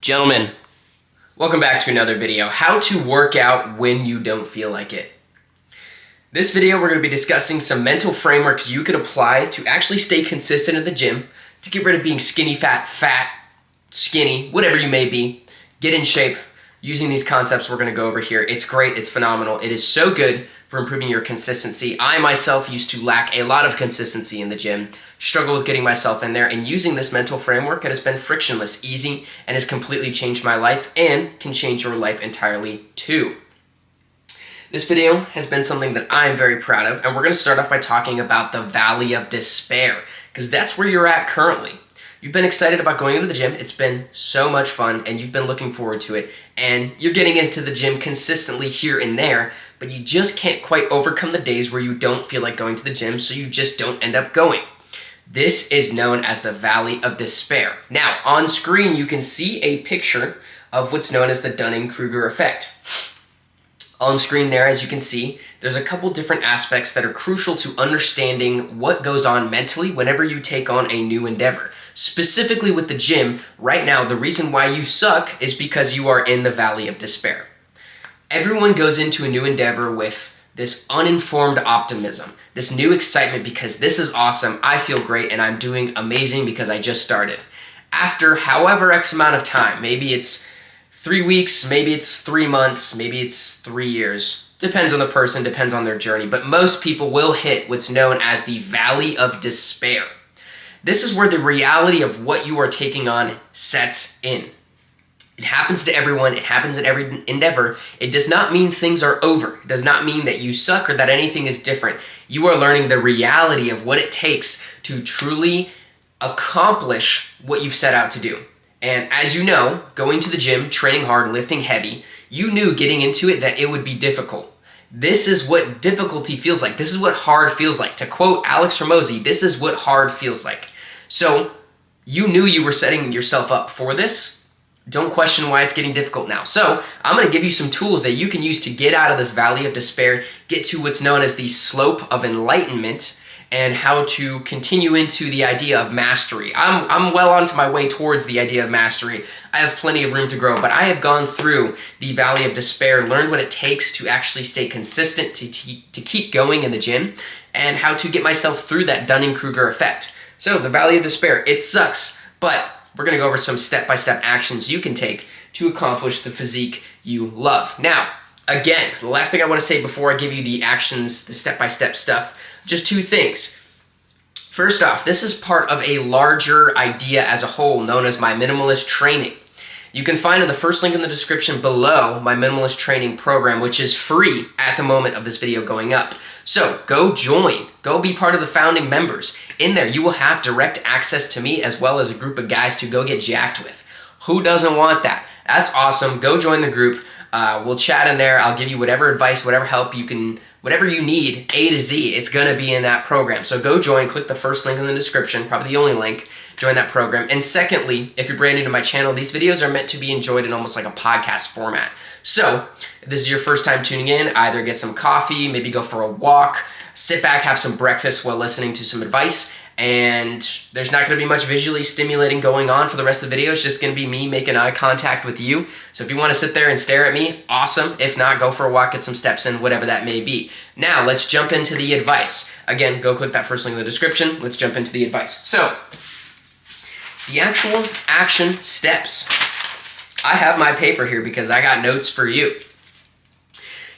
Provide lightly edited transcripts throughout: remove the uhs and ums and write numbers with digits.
Gentlemen, welcome back to another video, how to work out when you don't feel like it. This video we're going to be discussing some mental frameworks you can apply to actually stay consistent in the gym, to get rid of being skinny, fat, skinny, whatever you may be, get in shape using these concepts we're going to go over here. It's great, it's phenomenal, it is so good for improving your consistency. I myself used to lack a lot of consistency in the gym, struggle with getting myself in there, and using this mental framework, it has been frictionless, easy, and has completely changed my life and can change your life entirely too. This video has been something that I'm very proud of, and we're going to start off by talking about the valley of despair, because that's where you're at currently. You've been excited about going into the gym, it's been so much fun, and you've been looking forward to it, and you're getting into the gym consistently here and there, but you just can't quite overcome the days where you don't feel like going to the gym, so you just don't end up going. This is known as the valley of despair. Now, on screen, you can see a picture of what's known as the Dunning-Kruger effect. On screen there, as you can see, there's a couple different aspects that are crucial to understanding what goes on mentally whenever you take on a new endeavor. Specifically with the gym, right now, the reason why you suck is because you are in the valley of despair. Everyone goes into a new endeavor with this uninformed optimism, this new excitement because this is awesome, I feel great, and I'm doing amazing because I just started. After however X amount of time, maybe it's 3 weeks, maybe it's 3 months, maybe it's 3 years, depends on the person, depends on their journey, but most people will hit what's known as the valley of despair. This is where the reality of what you are taking on sets in. It happens to everyone, it happens in every endeavor. It does not mean things are over. It does not mean that you suck or that anything is different. You are learning the reality of what it takes to truly accomplish what you've set out to do. And as you know, going to the gym, training hard, lifting heavy, you knew getting into it that it would be difficult. This is what difficulty feels like. This is what hard feels like. To quote Alex Hormozi, this is what hard feels like. So you knew you were setting yourself up for this. Don't question why it's getting difficult now. So I'm going to give you some tools that you can use to get out of this valley of despair, get to what's known as the slope of enlightenment, and how to continue into the idea of mastery. I'm well onto my way towards the idea of mastery. I have plenty of room to grow, but I have gone through the valley of despair, learned what it takes to actually stay consistent, to keep going in the gym, and how to get myself through that Dunning-Kruger effect. So the valley of despair, it sucks, but we're going to go over some step-by-step actions you can take to accomplish the physique you love. Now, again, the last thing I want to say before I give you the actions, the step-by-step stuff, just two things. First off, this is part of a larger idea as a whole known as my minimalist training. You can find in the first link in the description below my minimalist training program, which is free at the moment of this video going up. So go join, go be part of the founding members. In there, you will have direct access to me as well as a group of guys to go get jacked with. Who doesn't want that? That's awesome. Go join the group. We'll chat in there. I'll give you whatever advice, whatever help you can, whatever you need, A to Z, it's going to be in that program. So go join, click the first link in the description, probably the only link, join that program. And secondly, if you're brand new to my channel, these videos are meant to be enjoyed in almost like a podcast format. So if this is your first time tuning in, either get some coffee, maybe go for a walk, sit back, have some breakfast while listening to some advice, and there's not going to be much visually stimulating going on for the rest of the video. It's just going to be me making eye contact with you. So if you want to sit there and stare at me, awesome. If not, go for a walk, get some steps in, whatever that may be. Now, let's jump into the advice. Again, go click that first link in the description. Let's jump into the advice. So, the actual action steps. I have my paper here because I got notes for you.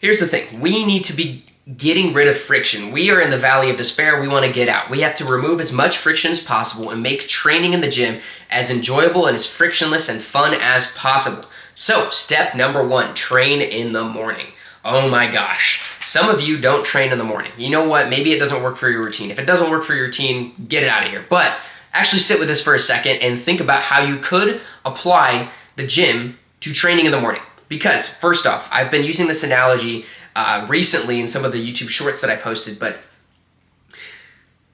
Here's the thing. We need to be getting rid of friction. We are in the valley of despair. We want to get out. We have to remove as much friction as possible and make training in the gym as enjoyable and as frictionless and fun as possible. So, step number 1, train in the morning. Oh my gosh. Some of you don't train in the morning. You know what? Maybe it doesn't work for your routine. If it doesn't work for your routine, get it out of here. But actually sit with this for a second and think about how you could apply the gym to training in the morning. Because, first off, I've been using this analogy recently in some of the YouTube shorts that I posted, but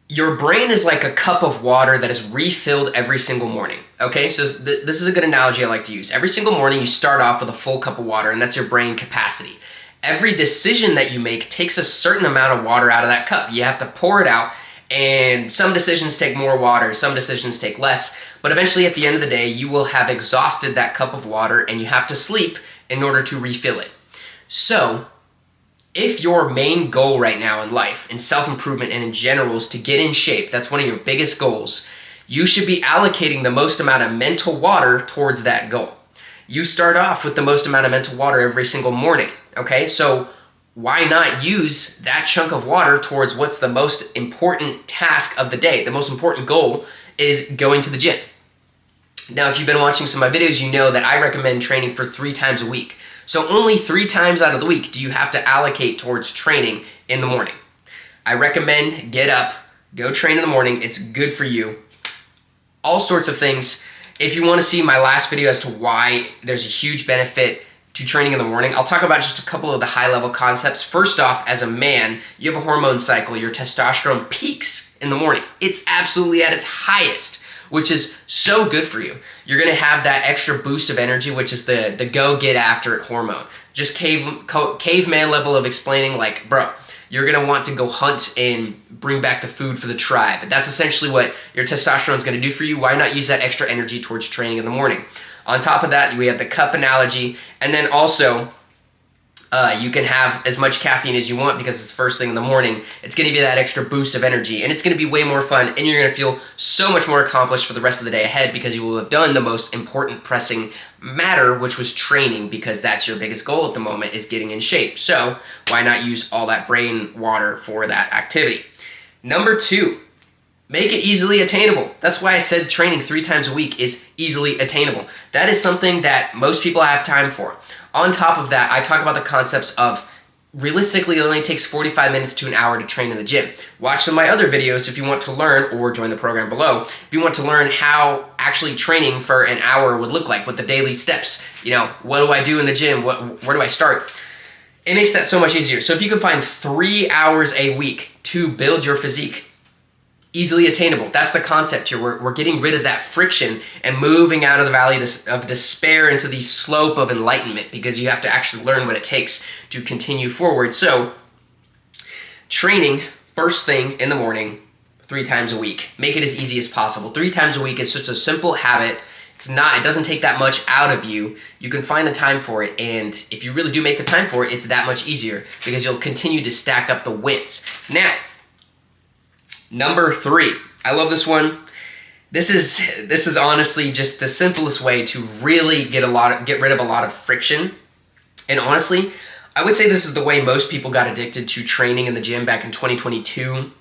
your brain is like a cup of water that is refilled every single morning, okay? So this is a good analogy I like to use. Every single morning you start off with a full cup of water, and that's your brain capacity. Every decision that you make takes a certain amount of water out of that cup. You have to pour it out, and some decisions take more water, some decisions take less, But eventually at the end of the day, you will have exhausted that cup of water and you have to sleep in order to refill it. So if your main goal right now in life, in self-improvement and in general, is to get in shape, that's one of your biggest goals, you should be allocating the most amount of mental water towards that goal. You start off with the most amount of mental water every single morning, okay? So why not use that chunk of water towards what's the most important task of the day? The most important goal is going to the gym. Now, if you've been watching some of my videos, you know that I recommend training for 3 times a week. So only 3 times out of the week do you have to allocate towards training in the morning. I recommend get up, go train in the morning. It's good for you. All sorts of things. If you want to see my last video as to why there's a huge benefit to training in the morning, I'll talk about just a couple of the high-level concepts. First off, as a man, you have a hormone cycle. Your testosterone peaks in the morning. It's absolutely at its highest, which is so good for you. You're going to have that extra boost of energy, which is the go get after it hormone. Just caveman level of explaining, like, bro, you're going to want to go hunt and bring back the food for the tribe. That's essentially what your testosterone is going to do for you. Why not use that extra energy towards training in the morning? On top of that, we have the cup analogy, and then also you can have as much caffeine as you want because it's first thing in the morning. It's going to be that extra boost of energy, and it's going to be way more fun, and you're going to feel so much more accomplished for the rest of the day ahead because you will have done the most important pressing matter, which was training, because that's your biggest goal at the moment, is getting in shape. So why not use all that brain water for that activity? Number 2, make it easily attainable. That's why I said training 3 times a week is easily attainable. That is something that most people have time for. On top of that, I talk about the concepts of realistically it only takes 45 minutes to an hour to train in the gym. Watch some of my other videos if you want to learn, or join the program below if you want to learn how actually training for an hour would look like, what the daily steps, what do I do in the gym, where do I start? It makes that so much easier. So if you can find 3 hours a week to build your physique, easily attainable. That's the concept here. We're getting rid of that friction and moving out of the valley of despair into the slope of enlightenment, because you have to actually learn what it takes to continue forward. So training first thing in the morning 3 times a week. Make it as easy as possible. 3 times a week is such a simple habit. It doesn't take that much out of you. You can find the time for it, and if you really do make the time for it, it's that much easier because you'll continue to stack up the wins. Now, number 3, I love this one. This is honestly just the simplest way to really get rid of a lot of friction. And honestly, I would say this is the way most people got addicted to training in the gym back in 2022,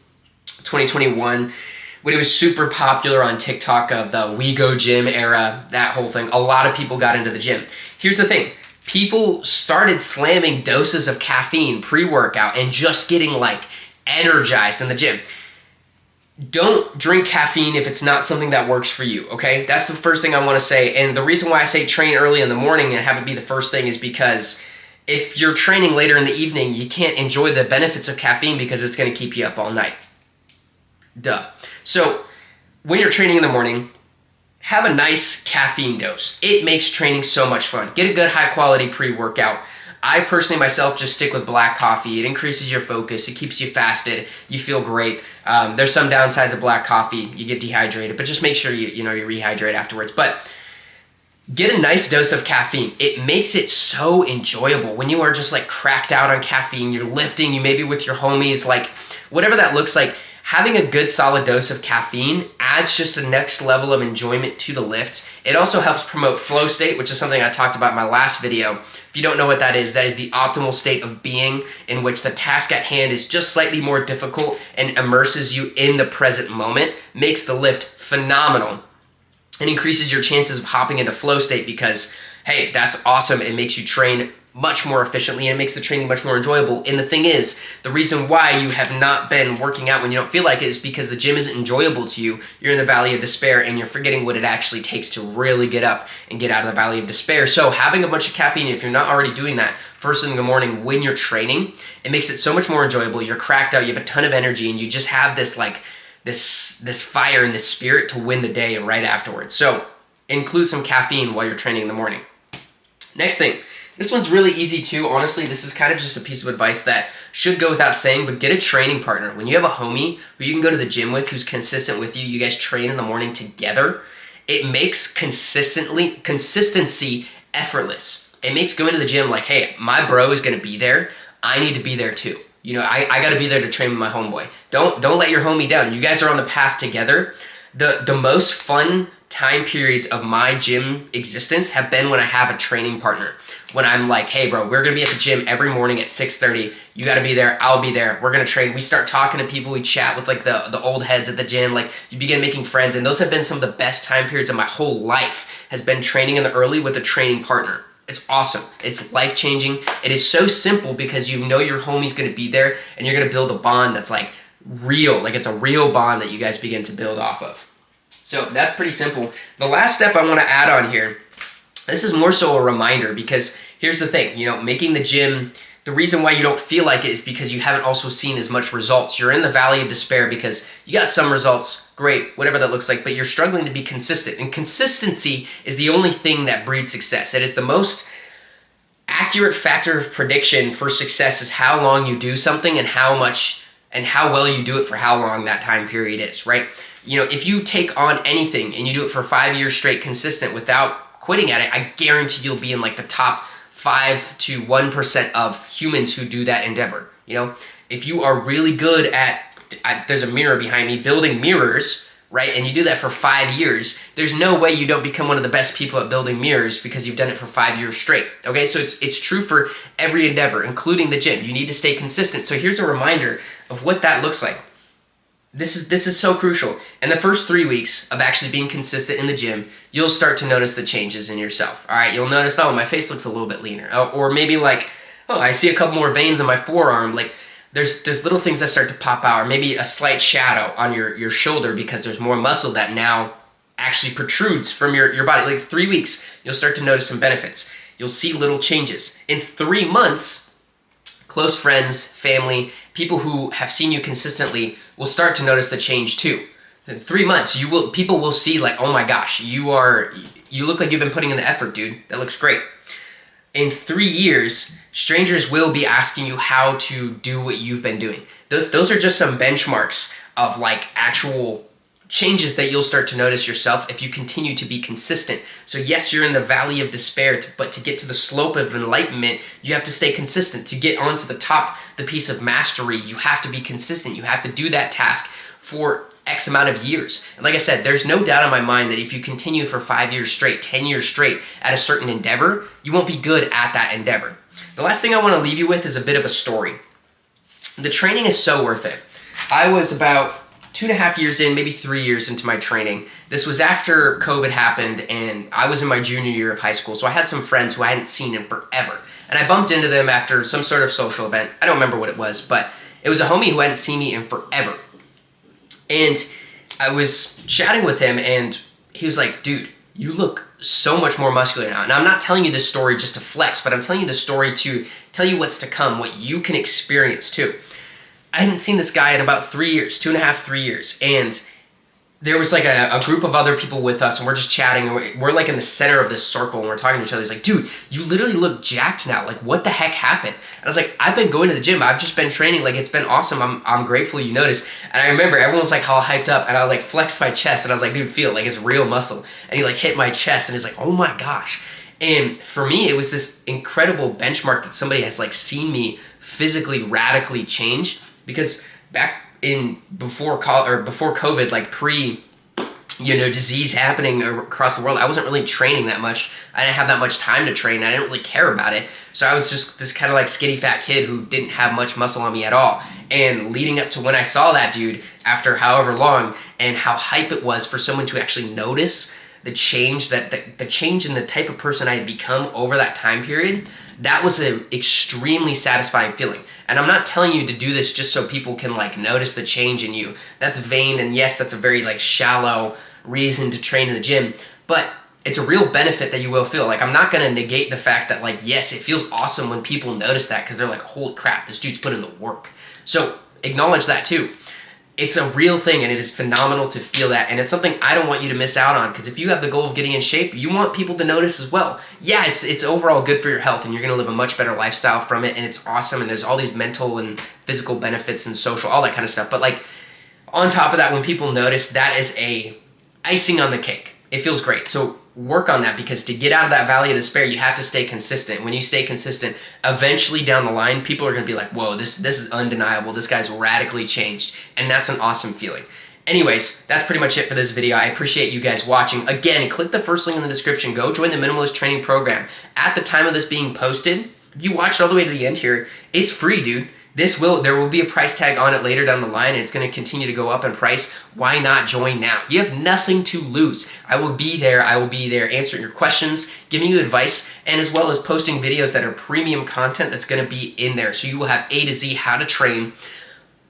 2021, when it was super popular on TikTok of the We Go Gym era, that whole thing. A lot of people got into the gym. Here's the thing. People started slamming doses of caffeine pre-workout and just getting energized in the gym. Don't drink caffeine if it's not something that works for you, okay? That's the first thing I want to say. And the reason why I say train early in the morning and have it be the first thing is because if you're training later in the evening, you can't enjoy the benefits of caffeine because it's going to keep you up all night. Duh. So when you're training in the morning, have a nice caffeine dose. It makes training so much fun. Get a good high quality pre-workout. I personally myself just stick with black coffee. It increases your focus. It keeps you fasted. You feel great. There's some downsides of black coffee. You get dehydrated, but just make sure you rehydrate afterwards. But get a nice dose of caffeine. It makes it so enjoyable when you are just cracked out on caffeine. You're lifting, you maybe with your homies, whatever that looks like. Having a good solid dose of caffeine adds just the next level of enjoyment to the lift. It also helps promote flow state, which is something I talked about in my last video. If you don't know what that is the optimal state of being in which the task at hand is just slightly more difficult and immerses you in the present moment, makes the lift phenomenal, and increases your chances of hopping into flow state because, hey, that's awesome. It makes you train much more efficiently, and it makes the training much more enjoyable. And the thing is, the reason why you have not been working out when you don't feel like it is because the gym isn't enjoyable to you. You're in the valley of despair, and you're forgetting what it actually takes to really get up and get out of the valley of despair. So having a bunch of caffeine, if you're not already doing that first thing in the morning when you're training, it makes it so much more enjoyable. You're cracked out, you have a ton of energy, and you just have this this fire and this spirit to win the day right afterwards. So include some caffeine while you're training in the morning. Next thing. This one's really easy too. Honestly, this is kind of just a piece of advice that should go without saying, but get a training partner. When you have a homie who you can go to the gym with, who's consistent with you, you guys train in the morning together, It makes consistency effortless. It makes going to the gym like, hey, my bro is going to be there. I need to be there too. You know, I got to be there to train with my homeboy. Don't let your homie down. You guys are on the path together. The most fun time periods of my gym existence have been when I have a training partner. When I'm like, hey bro, we're gonna be at the gym every morning at 6:30. You gotta be there, I'll be there. We're gonna train. We start talking to people, we chat with like the old heads at the gym, like you begin making friends, and those have been some of the best time periods of my whole life, has been training in the early with a training partner. It's awesome. It's life-changing. It is so simple because you know your homie's gonna be there and you're gonna build a bond that's like real, like it's a real bond that you guys begin to build off of. So that's pretty simple. The last step I want to add on here, this is more so a reminder, because here's the thing, you know, making the gym, the reason why you don't feel like it is because you haven't also seen as much results. You're in the valley of despair because you got some results, great, whatever that looks like, but you're struggling to be consistent. And consistency is the only thing that breeds success. It is the most accurate factor of prediction for success, is how long you do something and how much and how well you do it for how long that time period is, right? You know, if you take on anything and you do it for 5 years straight consistent without quitting at it, I guarantee you'll be in like the top 5 to 1% of humans who do that endeavor. You know, if you are really good at, there's a mirror behind me, building mirrors, right? And you do that for 5 years, there's no way you don't become one of the best people at building mirrors because you've done it for 5 years straight. Okay, so it's true for every endeavor, including the gym. You need to stay consistent. So here's a reminder of what that looks like. This is so crucial. In the first 3 weeks of actually being consistent in the gym, you'll start to notice the changes in yourself. All right, you'll notice, oh, my face looks a little bit leaner. Oh, or maybe like, oh, I see a couple more veins on my forearm. Like there's little things that start to pop out, or maybe a slight shadow on your shoulder because there's more muscle that now actually protrudes from your body. Like 3 weeks, you'll start to notice some benefits. You'll see little changes. In 3 months, close friends, family, people who have seen you consistently will start to notice the change too. In 3 months, people will see like, oh my gosh, you look like you've been putting in the effort, dude. That looks great. In 3 years, strangers will be asking you how to do what you've been doing. Those are just some benchmarks of like actual changes that you'll start to notice yourself if you continue to be consistent. So yes, you're in the valley of despair, but to get to the slope of enlightenment, you have to stay consistent. To get onto the top, the piece of mastery, you have to be consistent. You have to do that task for X amount of years. And like I said, there's no doubt in my mind that if you continue for 5 years straight, 10 years straight at a certain endeavor, you won't be good at that endeavor. The last thing I want to leave you with is a bit of a story. The training is so worth it. I was about 2.5 years in, maybe 3 years into my training. This was after COVID happened and I was in my junior year of high school. So I had some friends who I hadn't seen in forever. And I bumped into them after some sort of social event. I don't remember what it was, but it was a homie who hadn't seen me in forever. And I was chatting with him and he was like, dude, you look so much more muscular now. And I'm not telling you this story just to flex, but I'm telling you this story to tell you what's to come, what you can experience too. I hadn't seen this guy in about 3 years, 2.5, 3 years. And there was like a group of other people with us and we're just chatting and we're like in the center of this circle and we're talking to each other. He's like, dude, you literally look jacked now. Like what the heck happened? And I was like, I've been going to the gym. I've just been training. Like it's been awesome. I'm grateful you noticed. And I remember everyone was like all hyped up and I like flexed my chest and I was like, dude, feel it. Like it's real muscle. And he like hit my chest and he's like, oh my gosh. And for me, it was this incredible benchmark that somebody has like seen me physically radically change. Because back in before COVID, like pre, disease happening across the world, I wasn't really training that much. I didn't have that much time to train. I didn't really care about it. So I was just this kind of like skinny fat kid who didn't have much muscle on me at all. And leading up to when I saw that dude after however long and how hype it was for someone to actually notice the change, the change in the type of person I had become over that time period, that was an extremely satisfying feeling. And I'm not telling you to do this just so people can like notice the change in you. That's vain, and yes, that's a very like shallow reason to train in the gym, but it's a real benefit that you will feel. Like I'm not gonna negate the fact that like, yes, it feels awesome when people notice that because they're like, holy crap, this dude's put in the work. So acknowledge that too. It's a real thing and it is phenomenal to feel that, and it's something I don't want you to miss out on, because if you have the goal of getting in shape, you want people to notice as well. Yeah, it's overall good for your health and you're gonna live a much better lifestyle from it, and it's awesome, and there's all these mental and physical benefits and social, all that kind of stuff. But like on top of that, when people notice, that is a icing on the cake. it feels great. So work on that, because to get out of that valley of despair, you have to stay consistent. When you stay consistent, eventually down the line, people are going to be like, whoa, this is undeniable. This guy's radically changed. And that's an awesome feeling. Anyways, that's pretty much it for this video. I appreciate you guys watching. Again, click the first link in the description. Go join the Minimalist Training Program. At the time of this being posted, if you watched all the way to the end here, it's free, dude. There will be a price tag on it later down the line, and it's going to continue to go up in price. Why not join now? You have nothing to lose. I will be there answering your questions, giving you advice, and as well as posting videos that are premium content that's going to be in there. So you will have A to Z how to train,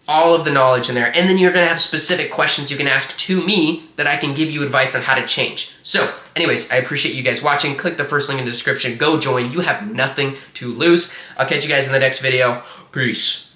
all of the knowledge in there, and then you're going to have specific questions you can ask to me that I can give you advice on how to change. So anyways, I appreciate you guys watching. Click the first link in the description. Go join. You have nothing to lose. I'll catch you guys in the next video. Peace.